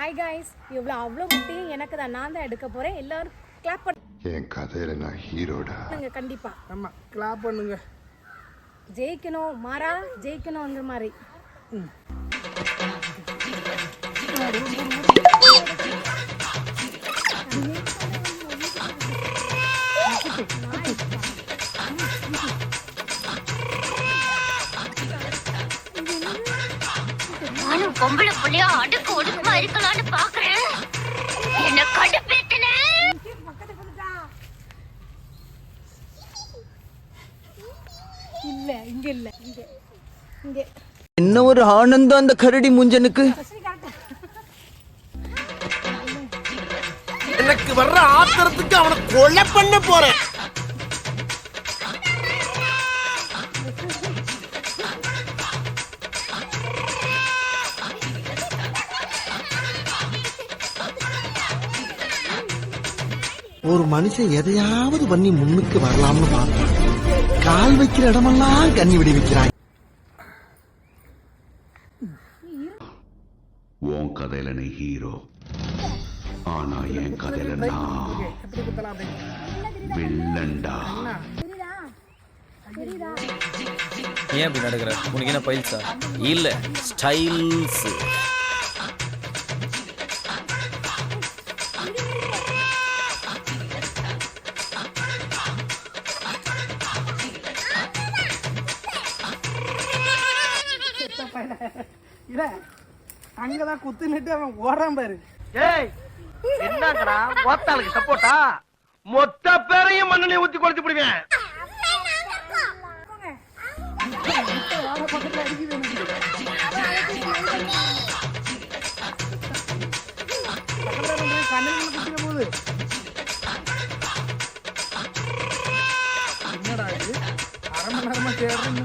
Hi guys, அவ்வளோ முட்டையும் எனக்கு தான், நான் தான் எடுக்க போகிறேன். எல்லோரும் கிளாப் பண்ணுங்க. என் கதையில நான் ஹீரோடா. கண்டிப்பா ஆமா, கிளாப் பண்ணுங்க. ஜெயிக்கணும், மாறா ஜெயிக்கணுங்கிற மாதிரி. நானும் பொம்பளை புள்ளையா அடுக்கு ஒடுக்குமா இருக்கலாம்னு பாக்குறேன். என்ன கடுப்பேத்தன. இல்ல இங்க இல்ல, இங்க இங்க. என்ன ஒரு ஆனந்தம் அந்த கரடி முஞ்சனுக்கு. எனக்கு வர்ற ஆத்திரத்துக்கு அவனை கொலை பண்ண போறேன். ஒரு மனுஷன் எதையாவது பண்ணி முன்னுக்கு வரலாம்னு பார்த்தான். கால் வைக்கிற இடமெல்லாம் கண்ணி விடி வைக்கிறான். உன் கதையில நீ ஹீரோ, ஆனா என் கதையில நான் வில்லன்டா. ஏன் அப்படி நடக்கிற? உனக்கு என்ன பைல்ஸா? இல்ல ஸ்டைல்ஸ். அங்கதான் குத்துனுட்டு அவன் ஓடுறான் பாரு. ஏய், என்னங்கடா ஓத்தாளுக்கு சப்போட்டா? மொத்த பேரையும் மண்ணெண்ணெய் ஊத்தி குறைச்சு பிடிவேன். என்னடா இது, அரை மணி நேரமா தேடுறேன்.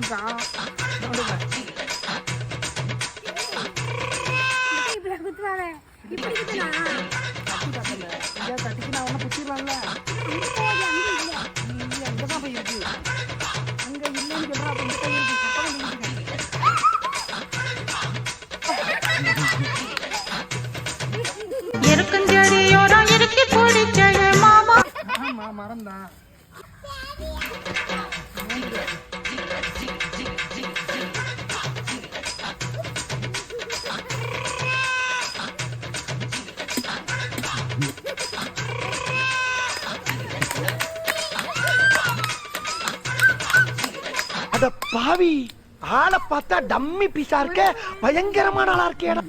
மறந்தான். அட பாவி, ஆளை பார்த்தா டம்மி பீஸா இருக்க, பயங்கரமான ஆளா இருக்கேடா.